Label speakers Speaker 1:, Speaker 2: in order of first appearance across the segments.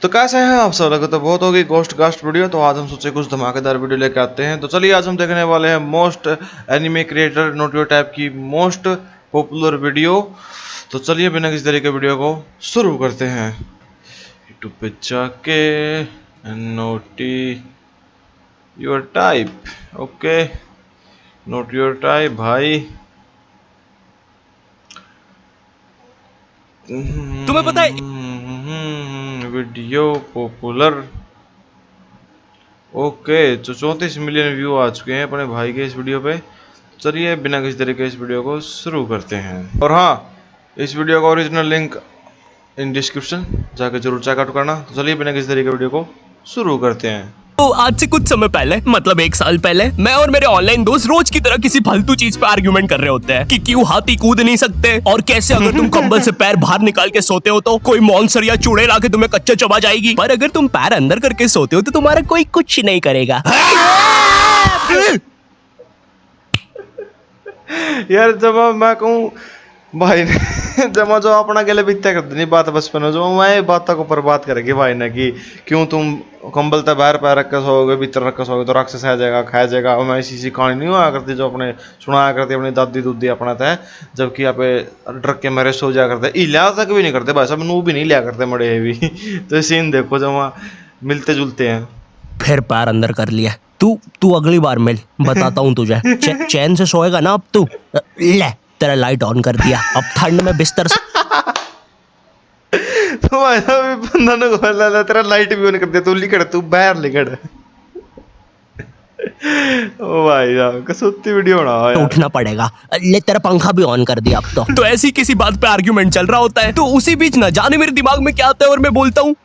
Speaker 1: तो कैसे हैं आप सब? लगे तो बहुत होगी गोस्ट कास्ट वीडियो। तो आज हम सोचे कुछ धमाकेदार वीडियो लेके आते हैं। तो चलिए आज हम देखने वाले हैं most anime creator not your type की मोस्ट पॉपुलर वीडियो। तो चलिए बिना किसी तरीके वीडियो को शुरू करते हैं। यूट्यूब पे जाके naughty your type, okay not your type भाई।
Speaker 2: तुम्हें पता है
Speaker 1: वीडियो पॉपुलर, ओके। तो 34 मिलियन व्यू आ चुके हैं अपने भाई के इस वीडियो पे। चलिए बिना किसी तरीके इस वीडियो को शुरू करते हैं। और हाँ, इस वीडियो का ओरिजिनल लिंक इन डिस्क्रिप्शन, जाकर जरूर चेकआउट करना। तो चलिए बिना किसी तरीके वीडियो को शुरू करते हैं।
Speaker 2: तो आज से कुछ समय पहले, मतलब 1 साल पहले, मैं और मेरे ऑनलाइन दोस्त रोज की तरह किसी फालतू चीज पे आर्ग्यूमेंट कर रहे होते हैं कि क्यों हाथी कूद नहीं सकते, और कैसे अगर तुम कंबल से पैर बाहर निकाल के सोते हो तो कोई मॉन्स्टर या चुड़ैल आके तुम्हें कच्चा चबा जाएगी, पर अगर तुम पैर अंदर करके सोते हो तो तुम्हारा कोई कुछ नहीं करेगा।
Speaker 1: यार जब मैं कहूँ भाई ने जब जो अपना गले बीतते कर देनी बात बचपन में, जो मैं बातों को ऊपर बात करेगी भाई ने कि क्यों तुम कंबल तक बाहर पैर रख के सोओगे, भीतर रख के सोओगे तो राक्षस आ जाएगा, खाया जाएगा। और मैं ऐसी कहानी नहीं हुआ करती जो अपने सुनाया करती अपनी दादी दूदी अपना था, जबकि यहाँ पे डर के मेरे सो जाया करते, इला तक भी नहीं करते भाई साहब, नू भी नहीं लिया करते मरे भी। तो सीन देखो जब वहाँ मिलते जुलते हैं।
Speaker 2: फिर पैर अंदर कर लिया। तू अगली बार मिल, बताता हूँ तुझे। चैन से सोएगा ना अब तू। ले तेरा लाइट ऑन कर दिया, अब ठंड में बिस्तर से
Speaker 1: तो भाई साहब बंदा ने बोला तेरा लाइट भी ऑन कर दिया, तू लिकड़, तू बाहर लिकड़। ओ भाई साहब कसौती वीडियो बना
Speaker 2: तो उठना पड़ेगा। ले तेरा पंखा भी ऑन कर दिया अब तो ऐसी किसी बात पे आर्ग्यूमेंट चल रहा होता है, तो उसी बीच न जाने मेरे दिमाग में क्या आता है और मैं बोलता हूँ,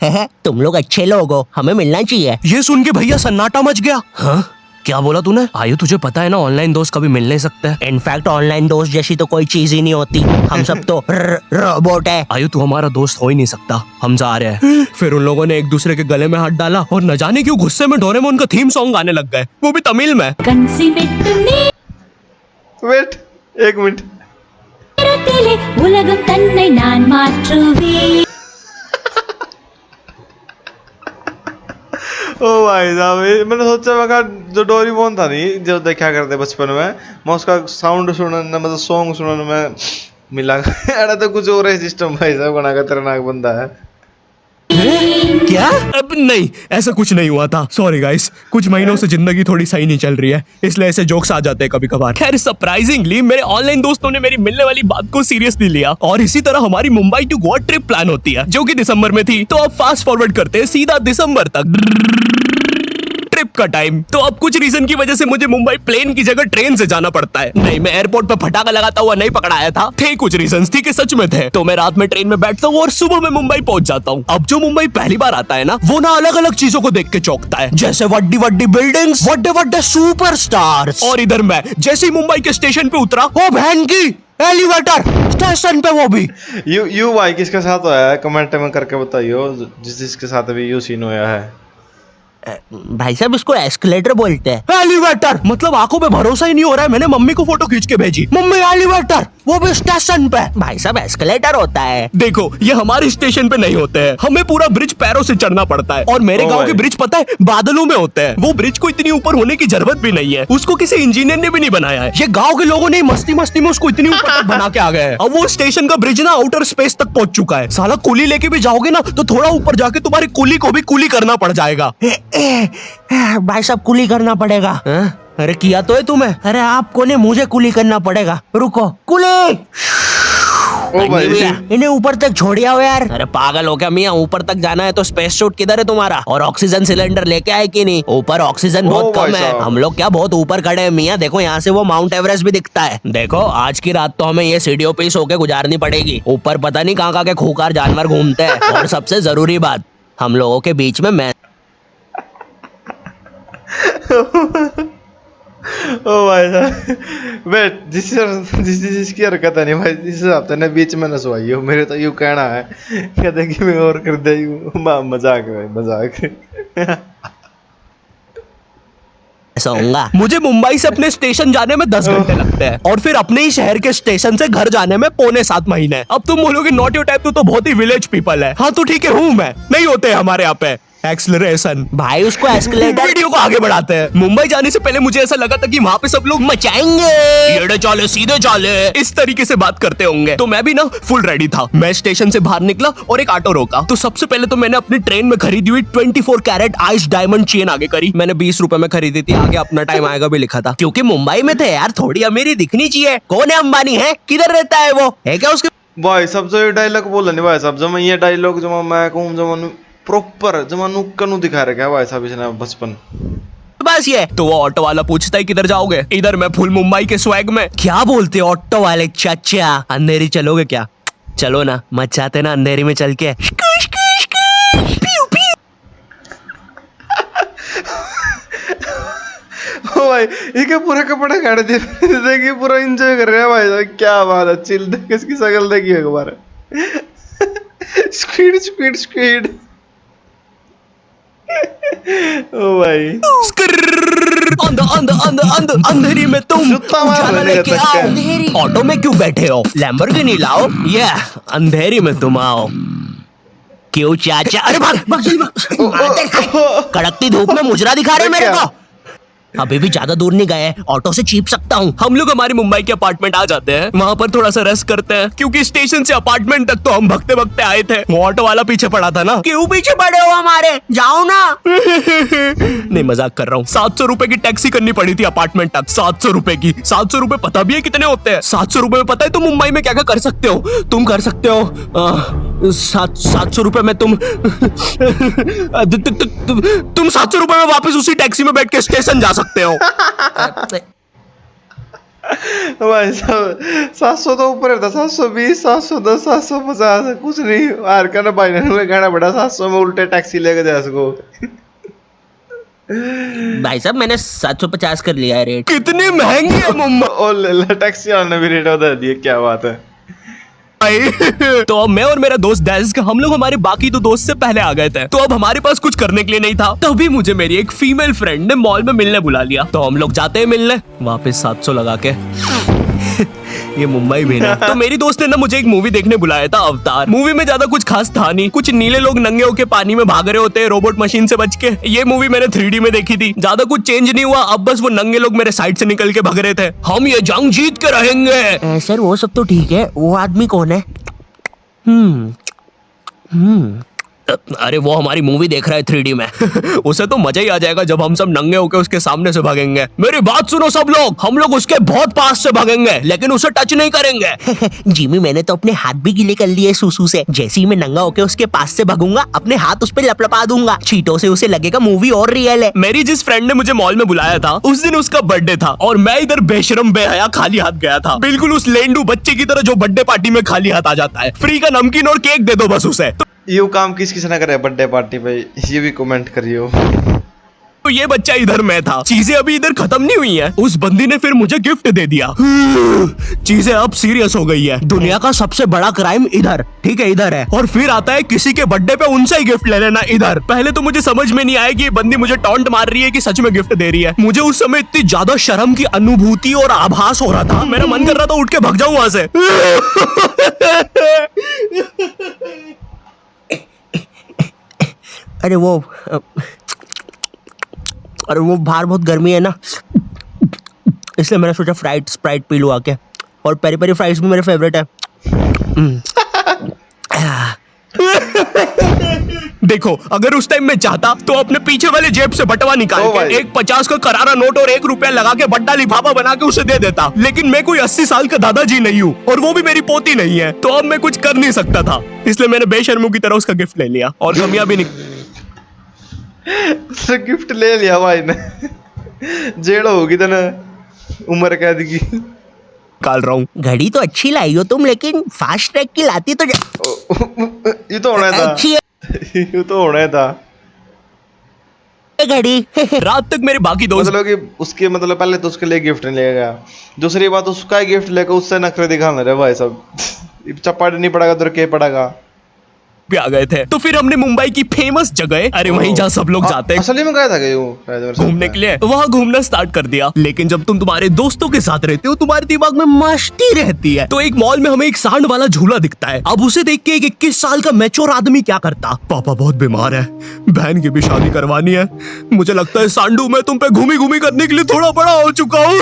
Speaker 2: तुम लोग अच्छे लोग हो, हमें मिलना चाहिए। ये सुन के भैया सन्नाटा मच गया। हाँ क्या बोला तूने? आयु तुझे पता है ना ऑनलाइन दोस्त कभी मिल नहीं सकते। इनफैक्ट ऑनलाइन दोस्त जैसी तो कोई चीज ही नहीं होती, हम सब तो रोबोट है। आयु तू हमारा दोस्त हो ही नहीं सकता, हम जा रहे हैं। फिर उन लोगों ने एक दूसरे के गले में हाथ डाला और न जाने क्यों गुस्से में डोरेमोन का थीम सॉन्ग गाने लग गए, वो भी तमिल में।
Speaker 1: वेट एक मिनट,
Speaker 3: உலகம் தன்னை நான் மாற்றுவேன்।
Speaker 1: ओ भाई साहब मैंने सोचा मैं जो डोरेमोन था नहीं जो देखा करते बचपन में, मैं उसका साउंड सुनने मतलब सॉन्ग सुनने में मिला। अरे तो कुछ और है सिस्टम भाई साहब, बना का खतरनाक बंदा है।
Speaker 2: क्या? अब नहीं, ऐसा कुछ नहीं हुआ था। सॉरी गाइस, कुछ महीनों से जिंदगी थोड़ी सही नहीं चल रही है, इसलिए ऐसे जोक्स आ जाते हैं कभी कभार। खैर सरप्राइजिंगली मेरे ऑनलाइन दोस्तों ने मेरी मिलने वाली बात को सीरियसली लिया, और इसी तरह हमारी Mumbai to Goa trip plan होती है, जो कि दिसंबर में थी। तो अब फास्ट फॉरवर्ड करते हैं सीधा दिसंबर तक ट्रिप का टाइम। तो अब कुछ रीजन की वजह से मुझे मुंबई प्लेन की जगह ट्रेन से जाना पड़ता है। नहीं, मैं एयरपोर्ट पर फटाका लगाता हुआ नहीं पकड़ाया था, थे कुछ रीजंस, ठीक है सच में थे। तो मैं रात में ट्रेन में बैठता हूँ और सुबह में मुंबई पहुंच जाता हूँ। अब जो मुंबई पहली बार आता है ना, वो ना अलग अलग चीजों को देख के चौंकता है, जैसे वड्डी वड्डी बिल्डिंग्स, वड्डे वड्डे सुपरस्टार्स। और इधर मैं जैसे ही मुंबई के स्टेशन पे उतरा, ओ बहन की एलिवेटर स्टेशन पे, वो भी
Speaker 1: यू भाई किसके साथ होया है कमेंट में करके बताइयो, जिसके साथ भी यू सीन होया है।
Speaker 2: भाई साहब इसको एस्केलेटर बोलते हैं। एलिवेटर मतलब आंखों पे भरोसा ही नहीं हो रहा है, मैंने मम्मी को फोटो खींच के भेजी, मम्मी एलिवेटर, वो भी स्टेशन पे। भाई साहब एस्केलेटर होता है। देखो ये हमारे स्टेशन पे नहीं होते हैं, हमें पूरा ब्रिज पैरों से चढ़ना पड़ता है, और मेरे गांव के ब्रिज पता है बादलों में होते हैं। वो ब्रिज को इतनी ऊपर होने की जरूरत भी नहीं है, उसको किसी इंजीनियर ने भी नहीं बनाया है, ये गाँव के लोगों ने मस्ती मस्ती में उसको इतनी ऊपर तक बना के आ गए हैं। अब वो स्टेशन का ब्रिज ना आउटर स्पेस तक पहुंच चुका है। साला कुली लेके भी जाओगे ना तो थोड़ा ऊपर जाके तुम्हारी कुली को भी कुली करना पड़ जाएगा। भाई साहब कुली करना पड़ेगा। अरे किया तो है तुम्हें? अरे आपको ने मुझे कुली करना पड़ेगा, रुको कुली। इन्हें ऊपर तक छोड़िया हो यार। अरे पागल हो क्या मियाँ, ऊपर तक जाना है तो स्पेस सूट किधर है तुम्हारा? और ऑक्सीजन सिलेंडर लेके आए कि नहीं? ऊपर ऑक्सीजन बहुत कम है, हम लोग क्या बहुत ऊपर खड़े हैं मियाँ। देखो यहाँ से वो माउंट एवरेस्ट भी दिखता है। देखो आज की रात तो हमें ये सीढ़ियों पे सो के गुजारनी पड़ेगी, ऊपर पता नहीं कहाँ के खूंखार जानवर घूमते हैं। और सबसे जरूरी बात, हम लोगों के बीच में मैं
Speaker 1: ओ भाई साहब वेट, जिसकी हरकत है नहीं भाई, जिस हिसाब से बीच में न सोई हो, मेरे तो यूँ कहना है कहते कि मैं और कर दे मजाक है भाई, मजाक।
Speaker 2: ऐसा होगा। मुझे मुंबई से अपने स्टेशन जाने में 10 घंटे लगते हैं और फिर अपने ही शहर के स्टेशन से घर जाने में 6.25 महीने। अब तुम बोलोगे नॉट योर टाइप, तो बहुत ही विलेज पीपल है। हाँ तो ठीक है, हूँ मैं, नहीं होते हमारे यहाँ पे एक्सलरेशन। भाई उसको एस्केलेटर। वीडियो को आगे बढ़ाते हैं। मुंबई जाने से पहले मुझे ऐसा लगा था कि वहाँ पे सब लोग मचाएंगे, एड़े चाले सीधे चाले, इस तरीके से बात करते होंगे। तो मैं भी ना फुल रेडी था। मैं स्टेशन से बाहर निकला और एक ऑटो रोका। तो सबसे पहले तो मैंने अपनी ट्रेन में खरीदी हुई 24 कैरेट आइस डायमंड चेन आगे करी। मैंने 20 रुपए में खरीदी थी, आगे अपना टाइम आएगा भी लिखा था, क्योंकि मुंबई में थे यार, थोड़ी अमीरी दिखनी चाहिए। कौन है अंबानी, है किधर रहता है वो, है क्या उसके
Speaker 1: भाई सब जो ये डायलॉग बोल नहीं भाई साहब, जब ये डायलॉग जब मैं कहूँ जब प्रॉपर जमानू कनु दिखा रखा है भाई साहब इसने बचपन।
Speaker 2: बस ये तो वो ऑटो वाला पूछता है किधर जाओगे, इधर मैं फुल मुंबई के स्वैग में। क्या बोलते हो ऑटो वाले चाचा, अंधेरी चलोगे क्या? चलो ना, मचाते ना अंधेरी में चल के।
Speaker 1: ओ भाई ये क्या पूरा कपड़ा काट दिया, देखिए पूरा एंजॉय कर रहे हैं भाई साहब, क्या बात है। चिल देख इसकी शक्ल देखिए एक बार। Speed speed speed. ओ भाई
Speaker 2: अंधेरी में तुम
Speaker 1: जुत्ता मार
Speaker 2: उजाला
Speaker 1: लेने
Speaker 2: लेके
Speaker 1: का
Speaker 2: आओ।
Speaker 1: तक
Speaker 2: ऑटो में क्यों बैठे हो, लैम्बोर्गिनी लाओ। ये अंधेरी में तुम आओ। क्यों चाचा, अरे भाग भाग जल्दी भाग। मारते हैं। कड़कती धूप में मुजरा दिखा रहे मेरे को। अभी भी ज्यादा दूर नहीं गए, ऑटो से चीप सकता हूँ। हम लोग हमारी मुंबई के अपार्टमेंट आ जाते हैं, वहाँ पर थोड़ा सा रेस्ट करते हैं, क्योंकि स्टेशन से अपार्टमेंट तक तो हम भगते भगते आए थे। वो ऑटो वाला पीछे पड़ा था ना। क्यों पीछे पड़े हो हमारे, जाओ ना। नहीं मजाक कर रहा हूँ। 700 रुपए की टैक्सी करनी पड़ी थी अपार्टमेंट तक। 700 रुपए की। 700 रुपए पता भी है कितने होते हैं? 700 रुपए में पता है तुम मुंबई में क्या क्या कर सकते हो? तुम कर सकते हो 700 रुपए में तुम 700 रुपए में वापस उसी टैक्सी में बैठ के स्टेशन जा सकते हो।
Speaker 1: भाई साहब 700 तो ऊपर था, 720 710 750 कुछ नहीं हार का ना भाई ने कहना पड़ा 700 में उल्टे टैक्सी लेके जा सको।
Speaker 2: भाई साहब मैंने 750 कर लिया है रेट। कितनी महंगी है मुंबई।
Speaker 1: ओ ले ला, टैक्सी वाले ने भी रेट बता दिए, क्या बात है।
Speaker 2: तो अब मैं और मेरा दोस्त डेस्क, हम लोग हमारे बाकी दो दोस्त से पहले आ गए थे। तो अब हमारे पास कुछ करने के लिए नहीं था। तभी मुझे मेरी एक फीमेल फ्रेंड ने मॉल में मिलने बुला लिया। तो हम लोग जाते हैं मिलने, वापस 700 लगा के। ये मुंबई में ना। तो मेरी दोस्त ने ना मुझे एक मूवी देखने बुलाया था, अवतार। मूवी में ज्यादा कुछ खास था नहीं, कुछ नीले लोग नंगे होके पानी में भाग रहे होते हैं रोबोट मशीन से बच के। ये मूवी मैंने 3D में देखी थी, ज्यादा कुछ चेंज नहीं हुआ। अब बस वो नंगे लोग मेरे साइड से निकल के भाग रहे थे। हम ये जंग जीत के रहेंगे। सर वो सब तो ठीक है, वो आदमी कौन है? अरे वो हमारी मूवी देख रहा है 3D में। उसे तो मजा ही आ जाएगा जब हम सब नंगे होके उसके सामने से भागेंगे। मेरी बात सुनो सब लोग, हम लोग उसके बहुत पास से भागेंगे, लेकिन उसे टच नहीं करेंगे। जिमी मैंने तो अपने हाथ भी गीले कर लिए सुसु से। जैसे ही मैं नंगा होके उसके पास से भागूंगा, अपने हाथ उस पे लपलपा दूंगा। चीटों से उसे लगेगा मूवी और रियल है। मेरी जिस फ्रेंड ने मुझे मॉल में बुलाया था, उस दिन उसका बर्थडे था और मैं इधर बेशरम बेहया खाली हाथ गया था, बिल्कुल उस लेंडू बच्चे की तरह जो बर्थडे पार्टी में खाली हाथ आ जाता है। फ्री का नमकीन और केक दे दो बस उसे।
Speaker 1: ये काम किस किस ने करे बर्थडे पार्टी पे, ये भी कमेंट करियो।
Speaker 2: तो ये बच्चा इधर मैं था। चीजें अभी इधर खत्म नहीं हुई हैं। उस बंदी ने फिर मुझे गिफ्ट दे दिया। चीजें अब सीरियस हो गई है। दुनिया का सबसे बड़ा क्राइम इधर, ठीक है इधर है, और फिर आता है किसी के बर्थडे पे उनसे ही गिफ्ट ले लेना इधर। पहले तो मुझे समझ में नहीं आया कि ये बंदी मुझे टॉन्ट मार रही है कि सच में गिफ्ट दे रही है। मुझे उस समय इतनी ज्यादा शर्म की अनुभूति और आभास हो रहा था, मेरा मन कर रहा था उठ के भाग जाऊं वहां से। अरे वो बाहर बहुत गर्मी है ना, इसलिए मैंने सोचा स्प्राइट पी लूं आके। और पेरी पेरी फ्राइज भी मेरे फेवरेट है। देखो अगर उस टाइम में चाहता तो अपने पीछे वाले जेब से बटवा निकाल के एक 50 का करारा नोट और 1 रुपया लगा के बड्डा लिफाफा बना के उसे दे देता। लेकिन मैं कोई 80 साल का दादाजी नहीं हूँ और वो भी मेरी पोती नहीं है, तो अब मैं कुछ कर नहीं सकता था। इसलिए मैंने बेशर्मों की तरह उसका गिफ्ट ले लिया और कमियां भी
Speaker 1: तो गिफ्ट ले लिया भाई ने, जेड़ होगी तो ना उम्र कैद की।
Speaker 2: निकाल रहा हूँ। घड़ी तो अच्छी लाई हो तुम, लेकिन फास्ट ट्रैक की लाती तो
Speaker 1: ये तो होना था, ये तो होना था
Speaker 2: घड़ी। रात तक मेरे बाकी दोस्त
Speaker 1: मतलब कि उसके मतलब पहले तो उसके लिए गिफ्ट नहीं लेगा, दूसरी बात उसका ही गिफ्ट लेकर उससे नखरे दिखाना रहे भाई सब। चप्पड़ नहीं पड़ेगा तो क्या पड़ेगा।
Speaker 2: पे आ गए थे। तो फिर हमने मुंबई की फेमस जगह, अरे वहीं जहाँ सब लोग जाते हैं
Speaker 1: असली में गया था क्या वो
Speaker 2: घूमने के लिए, वहाँ घूमना स्टार्ट कर दिया। लेकिन जब तुम तुम्हारे दोस्तों के साथ रहते हो तुम्हारे दिमाग में मस्ती रहती है। तो एक मॉल में हमें एक सांड वाला झूला दिखता है। अब उसे देख के एक 21 साल का मैच्योर आदमी क्या करता, पापा बहुत बीमार है, बहन की भी शादी करवानी है, मुझे लगता है सांडू मैं तुम पे घूमी घूमी करने के लिए थोड़ा बड़ा हो चुका हूँ।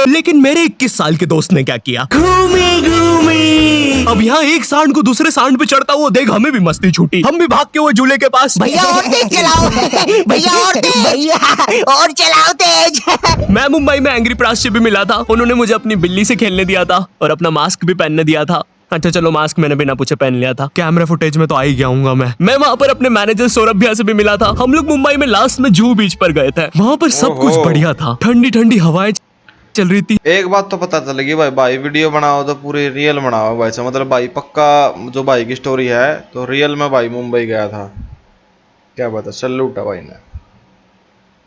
Speaker 2: लेकिन मेरे 21 साल के दोस्त ने क्या किया, घूमी घूमी। अब यहाँ एक सांड को दूसरे सांड पे चढ़ता हुआ देख हमें भी मस्ती छूटी। हम भी भाग के वो झूले के पास,
Speaker 4: भैया और तेज चलाओ, भैया और तेज, भैया और चलाओ तेज।
Speaker 2: मैं मुंबई में एंग्री प्रास से भी मिला था। उन्होंने मुझे अपनी बिल्ली से खेलने दिया था और अपना मास्क भी पहनने दिया था। अच्छा चलो मास्क मैंने बिना पूछे पहन लिया था, कैमरा फुटेज में तो आ ही गया हूँ मैं वहाँ पर अपने मैनेजर सौरभ भैया से भी मिला था। हम लोग मुंबई में लास्ट में जूहू बीच पर गए थे। वहाँ पर सब कुछ बढ़िया था, ठंडी ठंडी हवाएं चल रही थी।
Speaker 1: एक बात तो पता चलेगी भाई वीडियो बनाओ तो पूरी रियल बनाओ भाई से, मतलब भाई पक्का जो भाई की स्टोरी है तो रियल में भाई मुंबई गया था, क्या बता, सैल्यूट है भाई ने।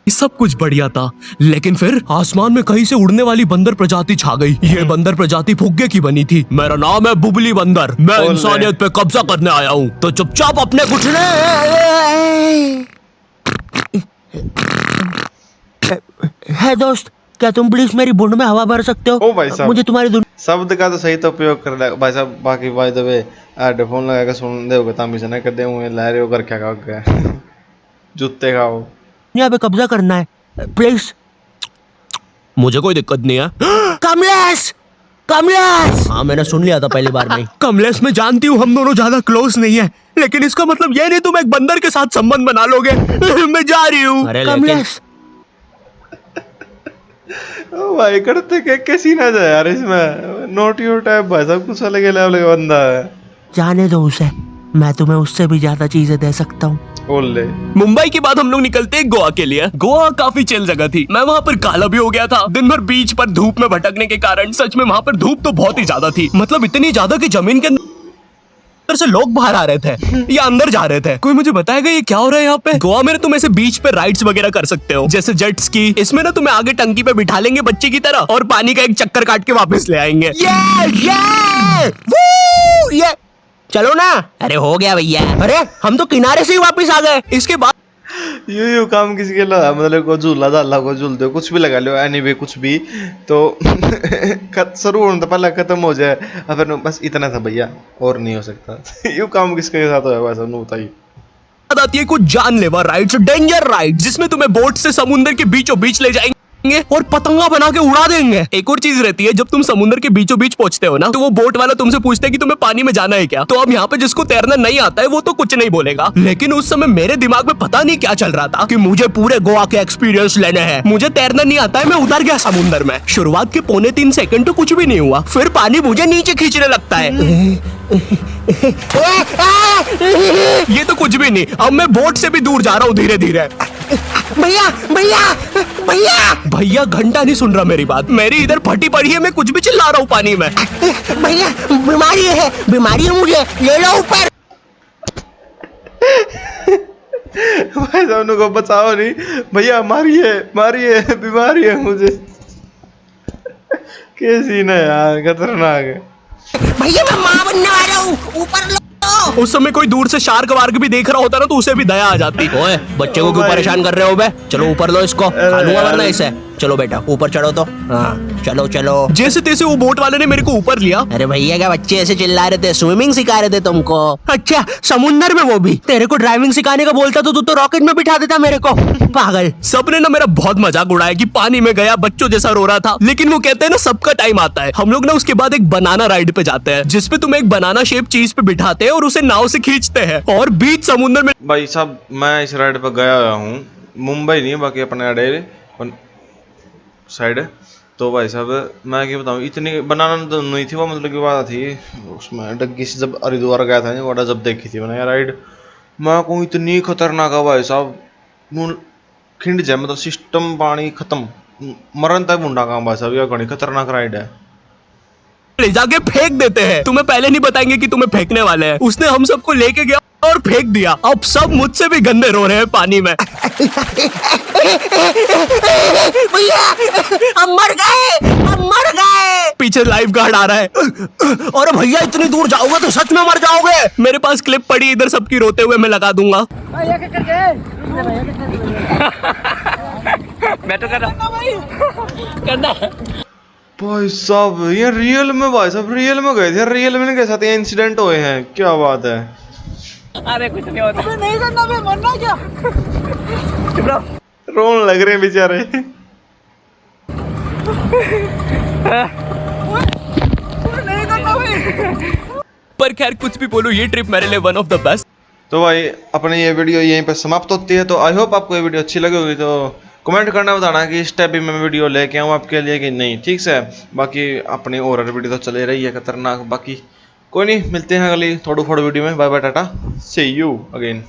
Speaker 2: सब कुछ बढ़िया था, लेकिन फिर आसमान में कहीं से उड़ने वाली बंदर प्रजाति छा गई। ये बंदर प्रजाति फुग्गे की बनी थी। मेरा नाम है बुबली बंदर, मैं इंसानियत पे कब्जा करने आया हूँ, तो चुपचाप अपने घुटने।
Speaker 4: है दोस्त, क्या तुम प्लीज मेरी बुंड में हवा भर सकते हो?
Speaker 1: ओ भाई साहब,
Speaker 4: मुझे तुम्हारी
Speaker 1: शब्द का तो सही तो उपयोग कर ले भाई साहब। बाकी भाई दबे हेडफोन लगा के सुन दे होगे तामी से ना कर दे हुए लहरे होकर क्या खाओ गए जूते खाओ।
Speaker 4: दुनिया पे कब्जा करना है प्लीज।
Speaker 2: मुझे कोई दिक्कत नहीं है।
Speaker 4: कमलेश, कमलेश। हाँ मैंने सुन लिया था पहली बार में।
Speaker 2: कमलेश मैं जानती हूँ हम दोनों ज्यादा क्लोज नहीं है, लेकिन इसका मतलब ये नहीं तुम एक बंदर के साथ संबंध बना लोगे। मैं जा रही हूँ।
Speaker 4: कमलेश
Speaker 1: ओ भाई करते कैसी ना जाए यार, इसमें नोटियो टाइप भाई साहब कुछ अलग लेवल का बंदा है।
Speaker 4: जाने दो उसे, मैं तुम्हें उससे भी ज्यादा चीजें दे सकता हूँ।
Speaker 1: बोल
Speaker 2: मुंबई के बाद हम लोग निकलते हैं गोवा के लिए। गोवा काफी चिल जगह थी। मैं वहाँ पर काला भी हो गया था दिन भर बीच पर धूप में भटकने के कारण। सच में वहाँ पर धूप तो बहुत ही ज्यादा थी, मतलब इतनी ज्यादा कि जमीन के अंदर से लोग बाहर आ रहे थे या अंदर जा रहे थे। कोई मुझे बताएगा ये क्या हो रहा है यहाँ पे? गोवा में तुम ऐसे बीच पे राइड्स वगैरह कर सकते हो, जैसे जेट स्की। इसमें ना तुम्हें आगे टंकी पे बिठा लेंगे बच्चे की तरह और पानी का एक चक्कर काट के वापस ले आएंगे।
Speaker 4: ये चलो ना। अरे हो गया भैया, अरे हम तो किनारे से ही वापस आ गए।
Speaker 2: इसके बाद
Speaker 1: यू काम किसी के लगा, मतलब को झूला झाला को झूल दो, कुछ भी लगा लो एनीवे कुछ भी तो शुरू होने तो पहले खत्म हो जाए। फिर बस इतना था भैया और नहीं हो सकता। यू काम किसके साथ होगा वैसा नहीं बताइए।
Speaker 2: आती है कुछ जानलेवा राइड्स, डेंजर राइड, जिसमें तुम्हें बोट से समुद्र के बीचों बीच ले जाएंगे और पतंगा बना के उड़ा देंगे। एक और चीज रहती है, जब तुम समुद्र के बीचों बीच पहुंचते हो ना तो वो बोट वाला तुमसे पूछता है कि तुम्हें पानी में जाना है क्या। तो अब यहाँ पे जिसको तैरना नहीं आता है वो तो कुछ नहीं बोलेगा, लेकिन उस समय मेरे दिमाग में पता नहीं क्या चल रहा था कि मुझे पूरे गोवा के एक्सपीरियंस लेने हैं। मुझे तैरना नहीं आता है, मैं उतर गया समुद्र में। शुरुआत के 3.25 सेकंड तो कुछ भी नहीं हुआ, फिर पानी मुझे नीचे खींचने लगता है। ये तो कुछ भी नहीं, अब मैं बोट से भी दूर जा रहा हूँ धीरे धीरे।
Speaker 4: भैया भैया भैया
Speaker 2: भैया घंटा नहीं सुन रहा मेरी बात, मेरी इधर फटी पड़ी है, मैं कुछ भी चिल्ला रहा हूँ पानी में।
Speaker 4: भैया बीमारी है मुझे, ले लो ऊपर।
Speaker 1: भाई साहब उनको बचाओ नहीं भैया, मारिए मारिए, बीमारी है मुझे। कैसी ना यार, खतरनाक है।
Speaker 4: भैया मैं माँ बनने वाला हूँ, ऊपर लो।
Speaker 2: उस समय कोई दूर से शार्क वार्क भी देख रहा होता ना तो उसे भी दया आ जाती। ओए बच्चे को क्यों परेशान कर रहे हो बे? चलो ऊपर लो इसको, खा लूंगा वरना इसे। चलो बेटा ऊपर चढ़ो तो। हाँ चलो चलो। जैसे तैसे वो बोट वाले ने मेरे को ऊपर लिया।
Speaker 4: अरे भैया क्या बच्चे ऐसे चिल्ला रहे थे, स्विमिंग सिखा रहे थे तुमको? अच्छा समुंदर में वो भी? तेरे को ड्राइविंग सिखाने का बोलता तो तू तो रॉकेट में बिठा देता मेरे को, पागल।
Speaker 2: सबने ना मेरा बहुत मजाक उड़ाया कि पानी में गया बच्चों जैसा रो रहा था, लेकिन वो कहते हैं ना सबका टाइम आता है। हम लोग ना उसके बाद एक बनाना राइड पे जाते हैं, जिसपे तुम्हें एक बनाना शेप चीज पे बिठाते हैं और उसे नाव से खींचते हैं और बीच समुद्र में।
Speaker 1: भाई साहब मैं इस राइड पर गया हूँ, मुंबई नहीं बाकी अपने अडे साइड। तो भाई साहब मैं क्या बताऊँ, इतनी बनाना तो नहीं थी वो, मतलब की बात थी उसमें डग्गी से जब हरिद्वार गया था वो जब देखी थी मैंने राइड, मैं कहूँ इतनी खतरनाक है भाई साहब, खिंड जाए मतलब सिस्टम पानी खत्म, मरण तक मुंडा काम भाई साहब, यह घनी खतरनाक राइड है।
Speaker 2: ले जाके फेंक देते हैं, तुम्हें पहले नहीं बताएंगे कि तुम्हें फेंकने वाले हैं। उसने हम सबको लेके गया और फेंक दिया। अब सब मुझसे भी गंदे रो रहे हैं पानी में।
Speaker 4: भैया हम मर गए, हम मर गए।
Speaker 2: पीछे लाइफ गार्ड आ रहा है।
Speaker 4: और भैया इतनी दूर जाओगे तो सच में मर जाओगे।
Speaker 2: मेरे पास क्लिप पड़ी इधर सबकी रोते हुए, मैं लगा दूंगा। मैं तो करना
Speaker 1: भाई साहब ये रियल में, भाई साहब रियल में गए थे, रियल में के साथ ये इंसिडेंट हुए हैं, क्या बात है।
Speaker 2: अरे कुछ नहीं होता।
Speaker 5: नहीं करना भाई, मरना क्या?
Speaker 1: रोने लग रहे हैं बेचारे।
Speaker 5: नहीं करना भाई।
Speaker 2: पर खैर कुछ भी बोलो, ये ट्रिप मेरे लिए वन ऑफ द बेस्ट।
Speaker 1: तो भाई अपनी ये वीडियो यहीं पर समाप्त होती है। तो आई होप आपको ये वीडियो अच्छी लगी होगी। तो कमेंट करना बताना कि इस टाइप भी मैं वीडियो लेके आऊँ आपके लिए कि नहीं, ठीक से। बाकी अपनी हॉरर वीडियो तो चले रही है खतरनाक। बाकी कोई नहीं, मिलते हैं अगली थोड़ी वीडियो में। Bye bye, tata, see you again.